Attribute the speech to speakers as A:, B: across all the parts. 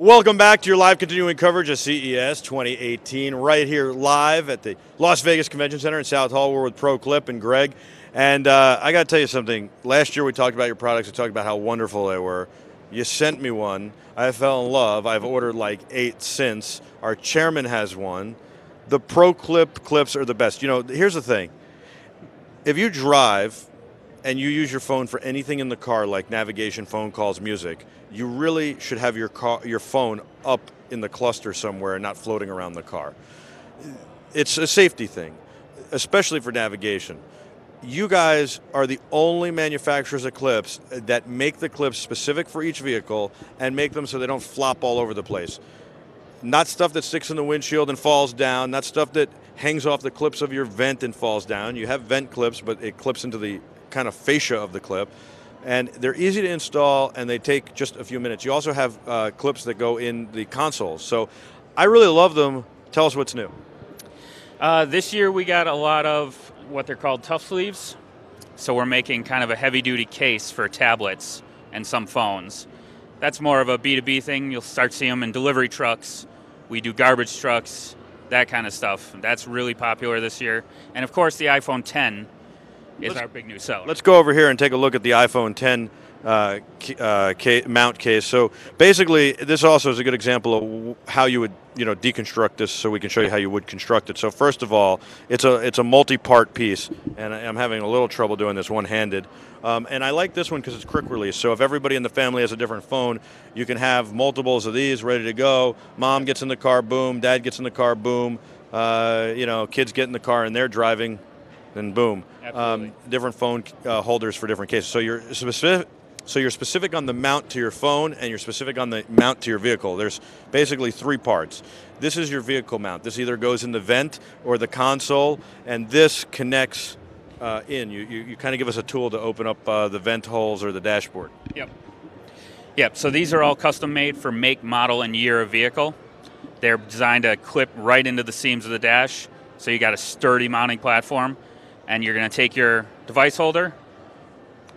A: Welcome back to your live continuing coverage of CES 2018, right here live at the Las Vegas Convention Center in South Hall. We're with ProClip and Greg. And I got to tell you something. Last year we talked about your products. We talked about how wonderful they were. You sent me one. I fell in love. I've ordered like 8 since. Our chairman has one. The ProClip clips are the best. You know, here's the thing. If you drive and you use your phone for anything in the car, like navigation, phone calls, music, you really should have your phone up in the cluster somewhere and not floating around the car. It's a safety thing, especially for navigation. You guys are the only manufacturers of clips that make the clips specific for each vehicle and make them so they don't flop all over the place. Not stuff that sticks in the windshield and falls down, not stuff that hangs off the clips of your vent and falls down. You have vent clips, but it clips into the kind of fascia of the clip. And they're easy to install, and they take just a few minutes. You also have clips that go in the consoles. So I really love them. Tell us what's new.
B: This year we got a lot of what they're called tough sleeves. So we're making kind of a heavy-duty case for tablets and some phones. That's more of a B2B thing. You'll start seeing them in delivery trucks. We do garbage trucks, that kind of stuff. That's really popular this year. And of course, the iPhone X is our big new seller. Let's
A: go over here and take a look at the iPhone X mount case. So basically, this also is a good example of how you would, deconstruct this, so we can show you how you would construct it. So first of all, it's a multi-part piece, and I'm having a little trouble doing this one-handed. And I like this one because it's quick release. So if everybody in the family has a different phone, you can have multiples of these ready to go. Mom gets in the car, boom. Dad gets in the car, boom. Kids get in the car and they're driving, then boom. Different phone holders for different cases. So you're specific on the mount to your phone, and you're specific on the mount to your vehicle. There's basically 3 parts. This is your vehicle mount. This either goes in the vent or the console, and this connects in. You kind of give us a tool to open up the vent holes or the dashboard.
B: Yep, so these are all custom made for make, model, and year of vehicle. They're designed to clip right into the seams of the dash, so you got a sturdy mounting platform. And you're going to take your device holder,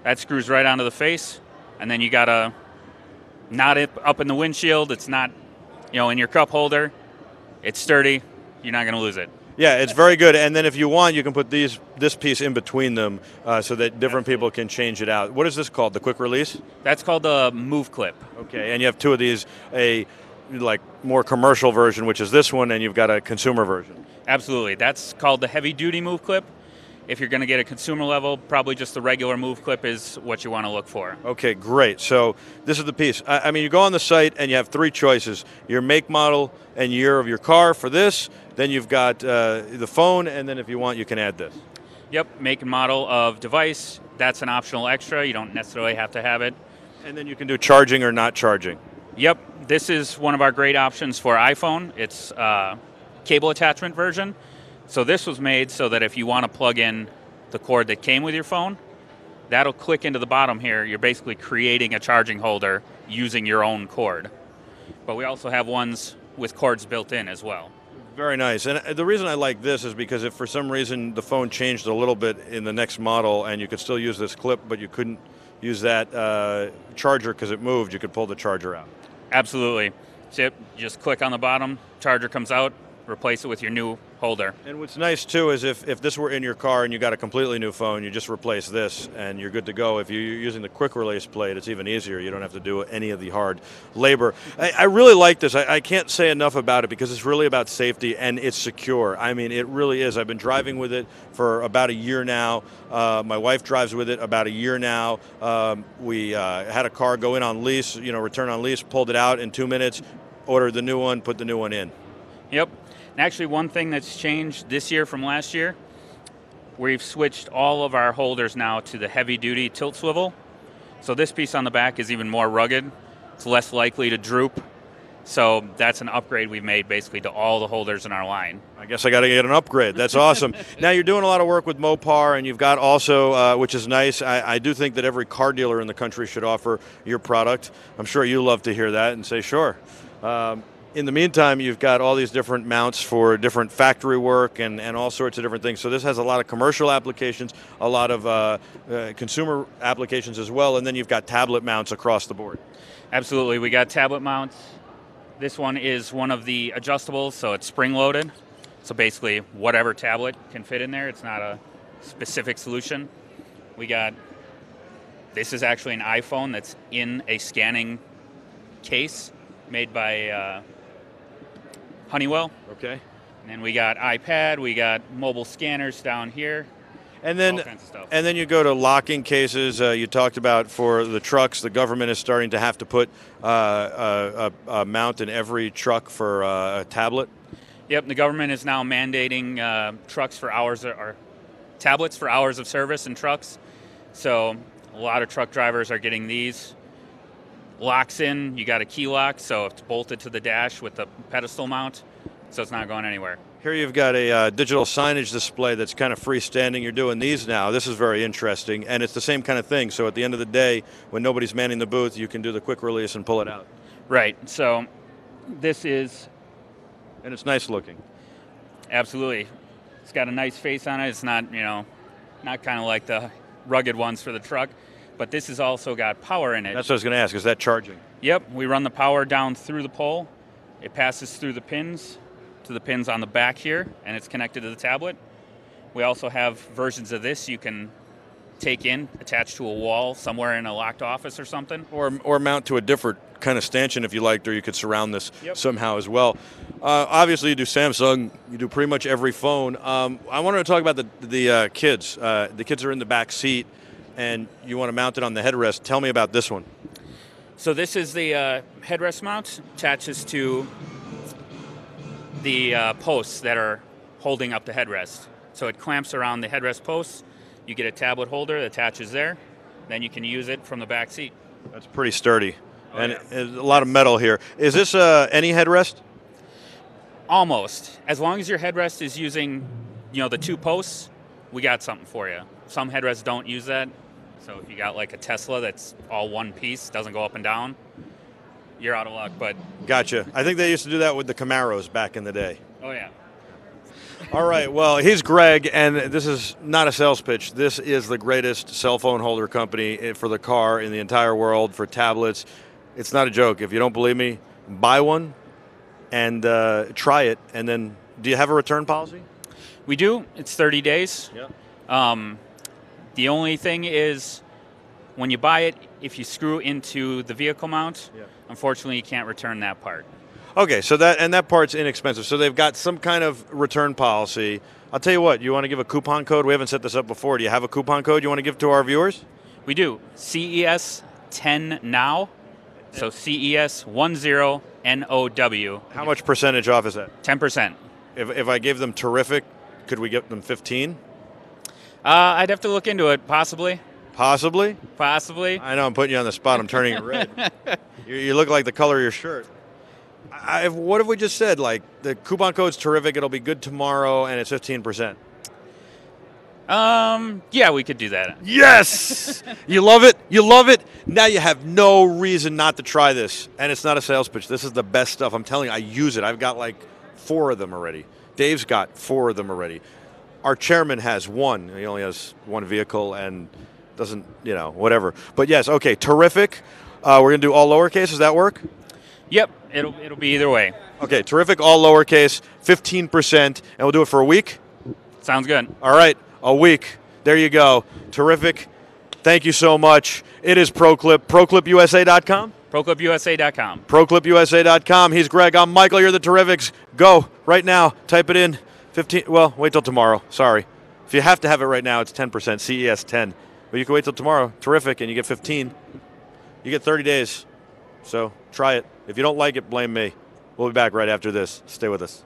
B: that screws right onto the face, and then you got to knot it up in the windshield. It's not, in your cup holder. It's sturdy. You're not going to lose it.
A: Yeah, it's very good. And then if you want, you can put this piece in between them so that different people can change it out. What is this called, the quick release?
B: That's called the Move Clip.
A: Okay, and you have 2 of these, a more commercial version, which is this one, and you've got a consumer version.
B: Absolutely. That's called the Heavy Duty Move Clip. If you're going to get a consumer level, probably just the regular Move Clip is what you want to look for.
A: Okay, great. So this is the piece. I mean, you go on the site and you have 3 choices. Your make, model, and year of your car for this. Then you've got the phone, and then if you want, you can add this.
B: Yep, make and model of device. That's an optional extra. You don't necessarily have to have it.
A: And then you can do charging or not charging.
B: Yep, this is one of our great options for iPhone. It's cable attachment version. So this was made so that if you want to plug in the cord that came with your phone, that'll click into the bottom here. You're basically creating a charging holder using your own cord. But we also have ones with cords built in as well.
A: Very nice. And the reason I like this is because if for some reason the phone changed a little bit in the next model and you could still use this clip, but you couldn't use that charger because it moved, you could pull the charger out.
B: Absolutely. So you just click on the bottom, charger comes out, replace it with your new holder.
A: And what's nice too is if this were in your car and you got a completely new phone, you just replace this and you're good to go. If you're using the quick release plate, it's even easier. You don't have to do any of the hard labor. I really like this. I can't say enough about it because it's really about safety and it's secure. I mean, it really is. I've been driving with it for about a year now. My wife drives with it about a year now. We had a car go in on lease, return on lease, pulled it out in 2 minutes, ordered the new one, put the new one in.
B: Yep. And actually, one thing that's changed this year from last year, we've switched all of our holders now to the heavy-duty tilt swivel. So this piece on the back is even more rugged. It's less likely to droop. So that's an upgrade we've made basically to all the holders in our line.
A: I guess I got to get an upgrade. That's awesome. Now you're doing a lot of work with Mopar, and you've got also, which is nice, I do think that every car dealer in the country should offer your product. I'm sure you love to hear that and say, sure. In the meantime, you've got all these different mounts for different factory work and all sorts of different things. So this has a lot of commercial applications, a lot of consumer applications as well, and then you've got tablet mounts across the board.
B: Absolutely. We got tablet mounts This one is one of the adjustables, so it's spring-loaded. So basically, whatever tablet can fit in there. It's not a specific solution. This is actually an iPhone that's in a scanning case made by Honeywell.
A: Okay.
B: And then we got iPad, we got mobile scanners down here.
A: And then,
B: all kinds of stuff.
A: And then you go to locking cases. You talked about for the trucks, the government is starting to have to put a mount in every truck for a tablet.
B: Yep, the government is now mandating tablets for hours of service in trucks. So a lot of truck drivers are getting these. Locks in, you got a key lock, so it's bolted to the dash with the pedestal mount, so it's not going anywhere.
A: Here you've got a digital signage display that's kind of freestanding. You're doing these now. This is very interesting, and it's the same kind of thing. So at the end of the day, when nobody's manning the booth, you can do the quick release and pull it out.
B: Right, so this is...
A: And it's nice looking.
B: Absolutely. It's got a nice face on it. It's not, not kind of like the rugged ones for the truck, but this has also got power in it.
A: That's what I was going to ask. Is that charging?
B: Yep, we run the power down through the pole. It passes through the pins to the pins on the back here, and it's connected to the tablet. We also have versions of this you can take in, attach to a wall somewhere in a locked office or something.
A: Or mount to a different kind of stanchion if you liked, or you could surround this somehow as well. Obviously, you do Samsung. You do pretty much every phone. I wanted to talk about the kids. The kids are in the back seat, and you want to mount it on the headrest. Tell me about this one.
B: So this is the headrest mount. Attaches to the posts that are holding up the headrest. So it clamps around the headrest posts. You get a tablet holder that attaches there. Then you can use it from the back seat.
A: That's pretty sturdy.
B: Oh,
A: and
B: yeah.
A: A lot of metal here. Is this any headrest?
B: Almost. As long as your headrest is using, the two posts, we got something for you. Some headrests don't use that. So if you got like a Tesla that's all one piece, doesn't go up and down, you're out of luck. But
A: gotcha. I think they used to do that with the Camaros back in the day.
B: Oh, yeah.
A: All right, well, he's Greg, and this is not a sales pitch. This is the greatest cell phone holder company for the car in the entire world, for tablets. It's not a joke. If you don't believe me, buy one and try it. And then, do you have a return policy?
B: We do. It's 30 days.
A: Yeah.
B: The only thing is, when you buy it, if you screw into the vehicle mount, unfortunately, you can't return that part.
A: Okay, so that part's inexpensive. So they've got some kind of return policy. I'll tell you what, you want to give a coupon code? We haven't set this up before. Do you have a coupon code you want to give to our viewers?
B: We do. CES 10 now. So CES 10 NOW.
A: How much percentage off is that?
B: 10%.
A: If I gave them Terrific, could we get them 15?
B: I'd have to look into it, possibly.
A: Possibly?
B: Possibly.
A: I know, I'm putting you on the spot. I'm turning it red. You look like the color of your shirt. What have we just said? Like, the coupon code's Terrific, it'll be good tomorrow, and it's 15%.
B: Yeah, we could do that.
A: Yes! You love it? You love it? Now you have no reason not to try this. And it's not a sales pitch. This is the best stuff. I'm telling you, I use it. I've got like 4 of them already. Dave's got 4 of them already. Our chairman has 1. He only has 1 vehicle and doesn't, whatever. But yes, okay, Terrific. We're going to do all lowercase. Does that work?
B: Yep, it'll be either way.
A: Okay, Terrific, all lowercase, 15%, and we'll do it for a week?
B: Sounds good.
A: All right, a week. There you go. Terrific. Thank you so much. It is ProClip. ProClipUSA.com?
B: ProClipUSA.com.
A: ProClipUSA.com. He's Greg. I'm Michael. You're the Terrifics. Go right now. Type it in. 15. Well, wait till tomorrow. Sorry. If you have to have it right now, it's 10%. CES 10. But you can wait till tomorrow. Terrific, and you get 15. You get 30 days. So try it. If you don't like it, blame me. We'll be back right after this. Stay with us.